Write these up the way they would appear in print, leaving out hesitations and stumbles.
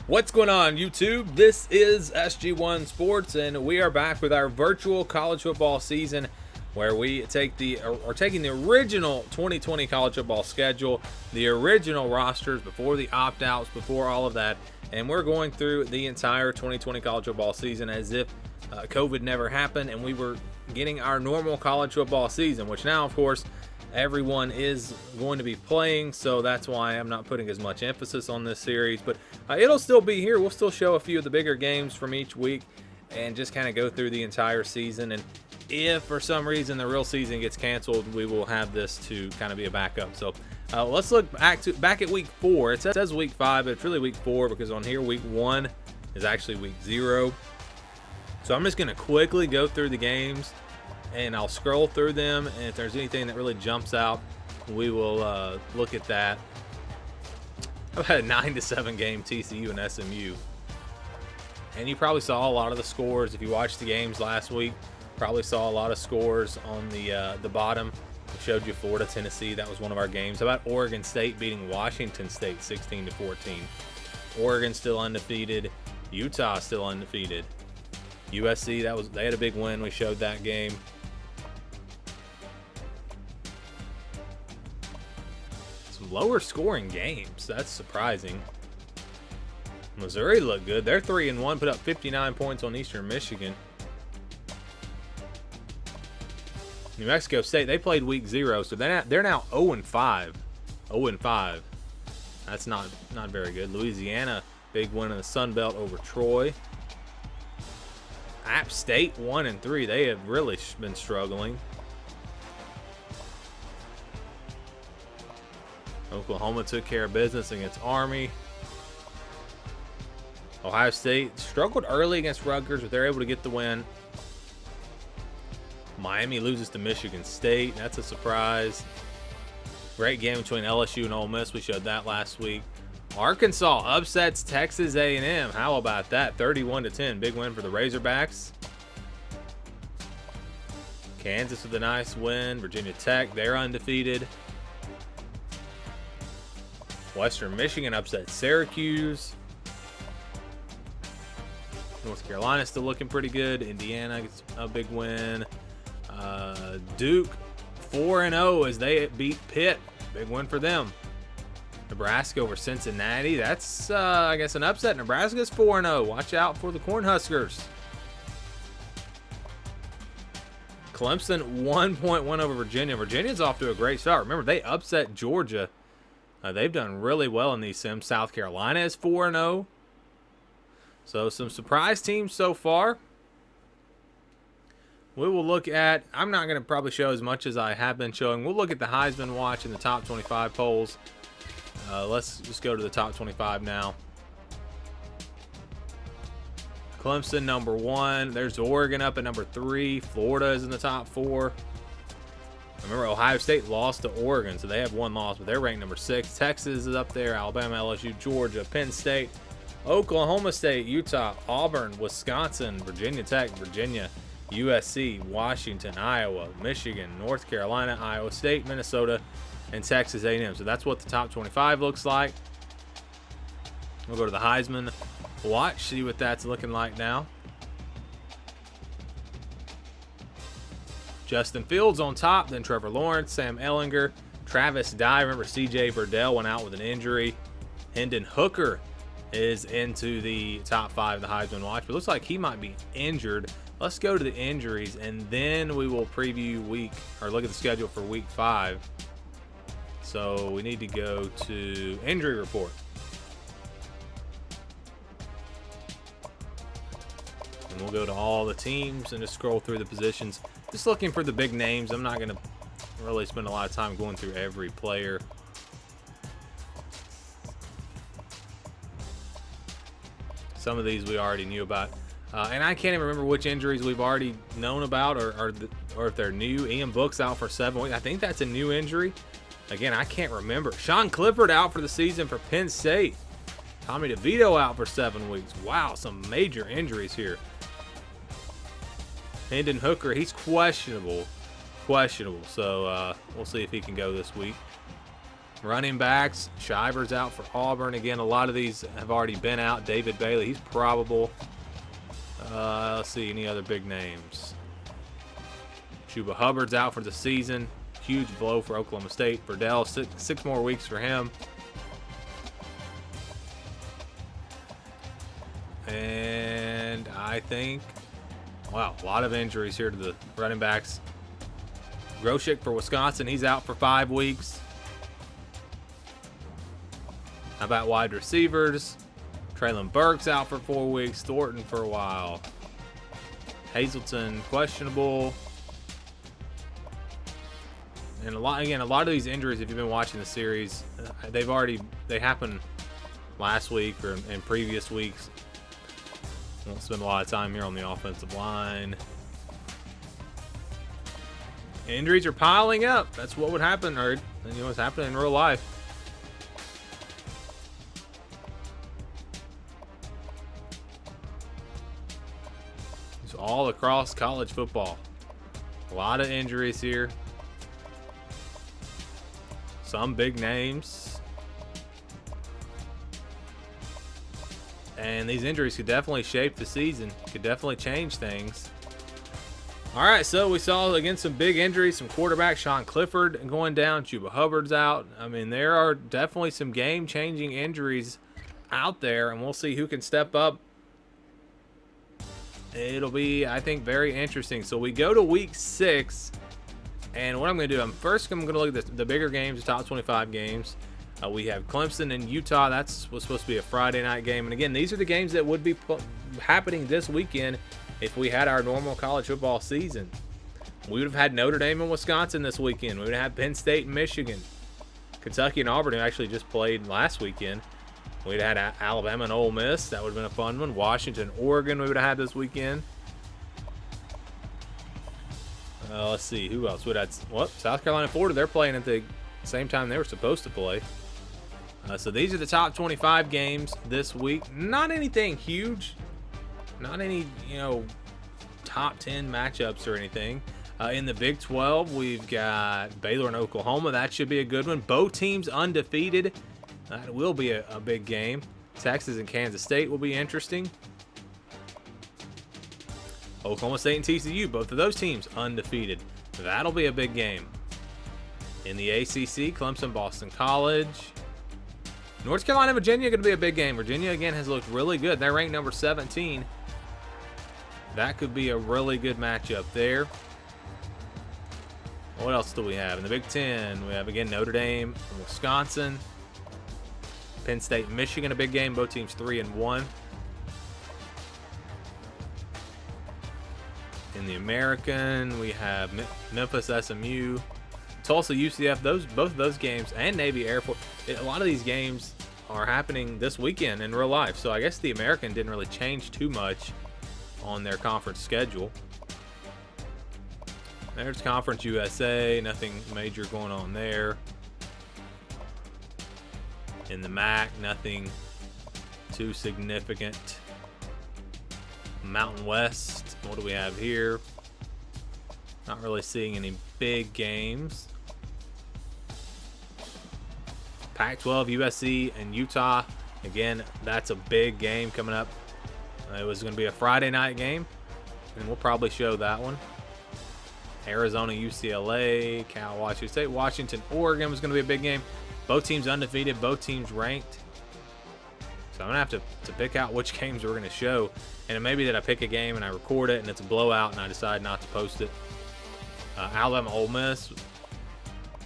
What's going on, YouTube? This is SG1 Sports, and we are back with our virtual college football season, where we are taking the original 2020 college football schedule, the original rosters before the opt-outs, before all of that, and we're going through the entire 2020 college football season as if COVID never happened and we were getting our normal college football season, which now, of course, everyone is going to be playing, so that's why I'm not putting as much emphasis on this series, but it'll still be here. We'll still show a few of the bigger games from each week and just kind of go through the entire season. And if for some reason the real season gets canceled, we will have this to kind of be a backup. So let's look back at week 4. It says week 5, but it's really week 4 because on here week 1 is actually week 0. So I'm just going to quickly go through the games and I'll scroll through them, and if there's anything that really jumps out, we will look at that. I've had a 9-7 game TCU and SMU, and you probably saw a lot of the scores if you watched the games last week. Probably saw a lot of scores on the bottom. I showed you Florida, Tennessee. That was one of our games. How about Oregon State beating Washington State 16-14? Oregon still undefeated. Utah still undefeated. USC, they had a big win. We showed that game. Some lower scoring games. That's surprising. Missouri looked good. They're 3-1, put up 59 points on Eastern Michigan. New Mexico State, they played week 0, so they're now 0-5. 0-5. That's not very good. Louisiana, big win in the Sun Belt over Troy. App State 1-3. They have really been struggling. Oklahoma took care of business against Army. Ohio State struggled early against Rutgers, but they're able to get the win. Miami loses to Michigan State. That's a surprise. Great game between LSU and Ole Miss. We showed that last week. Arkansas upsets Texas A&M. How about that? 31-10. Big win for the Razorbacks. Kansas with a nice win. Virginia Tech, they're undefeated. Western Michigan upset Syracuse. North Carolina still looking pretty good. Indiana gets a big win. Duke 4-0 as they beat Pitt. Big win for them. Nebraska over Cincinnati. That's, I guess, an upset. Nebraska's 4-0. Watch out for the Cornhuskers. Clemson 1-point win over Virginia. Virginia's off to a great start. Remember, they upset Georgia. They've done really well in these sims. South Carolina is 4-0. So some surprise teams so far. We will look at, I'm not going to probably show as much as I have been showing. We'll look at the Heisman Watch and the top 25 polls. Let's just go to the top 25 now. Clemson number 1. There's Oregon up at number 3. Florida is in the top 4. Remember, Ohio State lost to Oregon, so they have one loss, but they're ranked number 6. Texas is up there. Alabama, LSU, Georgia, Penn State, Oklahoma State, Utah, Auburn, Wisconsin, Virginia Tech, Virginia, USC, Washington, Iowa, Michigan, North Carolina, Iowa State, Minnesota, and Texas A&M. So that's what the top 25 looks like. We'll go to the Heisman Watch, see what that's looking like now. Justin Fields on top, then Trevor Lawrence, Sam Ehlinger, Travis Dye. Remember, C.J. Verdell went out with an injury. Hendon Hooker is into the top 5 of the Heisman Watch, but it looks like he might be injured. Let's go to the injuries, and then we will preview look at the schedule for week 5. So we need to go to injury report. And we'll go to all the teams and just scroll through the positions. Just looking for the big names. I'm not going to really spend a lot of time going through every player. Some of these we already knew about. And I can't even remember which injuries we've already known about or if they're new. Ian Book's out for 7 weeks. I think that's a new injury. Again, I can't remember. Sean Clifford out for the season for Penn State. Tommy DeVito out for 7 weeks. Wow, some major injuries here. Hendon Hooker, he's questionable. So we'll see if he can go this week. Running backs, Shivers out for Auburn. Again, a lot of these have already been out. David Bailey, he's probable. Let's see, any other big names? Chuba Hubbard's out for the season. Huge blow for Oklahoma State. Verdell, six more weeks for him. And I think, wow, a lot of injuries here to the running backs. Groshek for Wisconsin, he's out for 5 weeks. How about wide receivers? Traylon Burks out for 4 weeks. Thornton for a while. Hazleton questionable. And a lot of these injuries, if you've been watching the series, they happened last week or in previous weeks. Won't spend a lot of time here on the offensive line. Injuries are piling up. That's what would happen, or what's happening in real life. It's all across college football. A lot of injuries here. Some big names. And these injuries could definitely shape the season. Could definitely change things. All right, so we saw, again, some big injuries. Some quarterback, Sean Clifford going down. Chuba Hubbard's out. I mean, there are definitely some game-changing injuries out there, and we'll see who can step up. It'll be, I think, very interesting. So we go to week 6, and what I'm going to do, I'm going to look at the bigger games, the top 25 games. We have Clemson and Utah. Was supposed to be a Friday night game. And again, these are the games that would be happening this weekend if we had our normal college football season. We would have had Notre Dame and Wisconsin this weekend. We would have had Penn State and Michigan. Kentucky and Auburn, who actually just played last weekend. We'd have had Alabama and Ole Miss. That would have been a fun one. Washington, Oregon, we would have had this weekend. Let's see, who else? South Carolina and Florida, they're playing at the same time they were supposed to play. So these are the top 25 games this week. Not anything huge. Not any, top 10 matchups or anything. In the Big 12, we've got Baylor and Oklahoma. That should be a good one. Both teams undefeated. That will be a big game. Texas and Kansas State will be interesting. Oklahoma State and TCU, both of those teams undefeated. That'll be a big game. In the ACC, Clemson, Boston College. North Carolina, Virginia, going to be a big game. Virginia, again, has looked really good. They're ranked number 17. That could be a really good matchup there. What else do we have? In the Big 10, we have, again, Notre Dame and Wisconsin. Penn State and Michigan, a big game. Both teams 3-1. In the American, we have Memphis, SMU. Tulsa, UCF, both of those games, and Navy Air Force. A lot of these games are happening this weekend in real life, so I guess the American didn't really change too much on their conference schedule. There's Conference USA, nothing major going on there. In the MAC, nothing too significant. Mountain West, what do we have here? Not really seeing any big games. Pac-12, USC, and Utah. Again, that's a big game coming up. It was going to be a Friday night game, and we'll probably show that one. Arizona, UCLA, Cal, Washington State, Washington, Oregon was going to be a big game. Both teams undefeated, both teams ranked. So I'm going to have to pick out which games we're going to show. And it may be that I pick a game and I record it and it's a blowout and I decide not to post it. Alabama, Ole Miss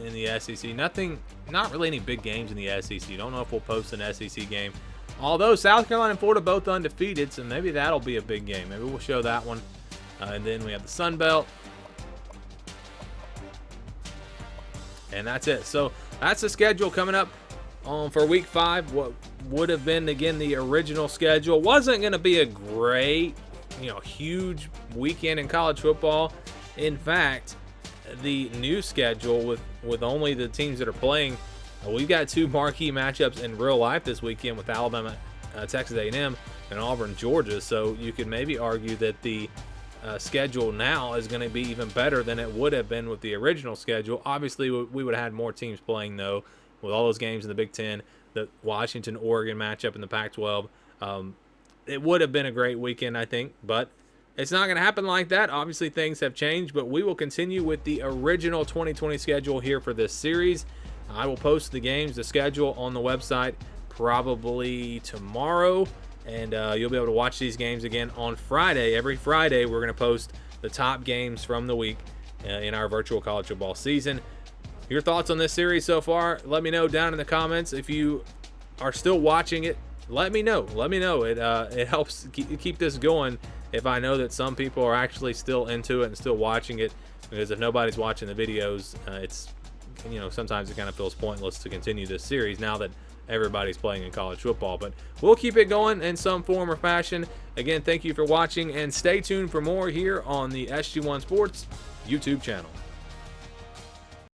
in the SEC. Not really any big games in the SEC. Don't know if we'll post an SEC game. Although South Carolina and Florida both undefeated, so maybe that'll be a big game. Maybe we'll show that one. And then we have the Sun Belt. And that's it. So that's the schedule coming up for week 5. What would have been, again, the original schedule. Wasn't going to be a great, huge weekend in college football. In fact, the new schedule with only the teams that are playing, we've got 2 marquee matchups in real life this weekend with Alabama, Texas A&M, and Auburn, Georgia. So you could maybe argue that the schedule now is going to be even better than it would have been with the original schedule. Obviously, we would have had more teams playing, though, with all those games in the Big Ten, the Washington-Oregon matchup in the Pac-12. It would have been a great weekend, I think, but it's not going to happen like that. Obviously, things have changed, but we will continue with the original 2020 schedule here for this series. I will post the games, the schedule on the website probably tomorrow, and you'll be able to watch these games again on Friday. Every Friday, we're going to post the top games from the week in our virtual college football season. Your thoughts on this series so far? Let me know down in the comments. If you are still watching it, let me know. It helps keep this going if I know that some people are actually still into it and still watching it, because if nobody's watching the videos, it's, sometimes it kind of feels pointless to continue this series now that everybody's playing in college football. But we'll keep it going in some form or fashion. Again, thank you for watching, and stay tuned for more here on the SG1 Sports YouTube channel.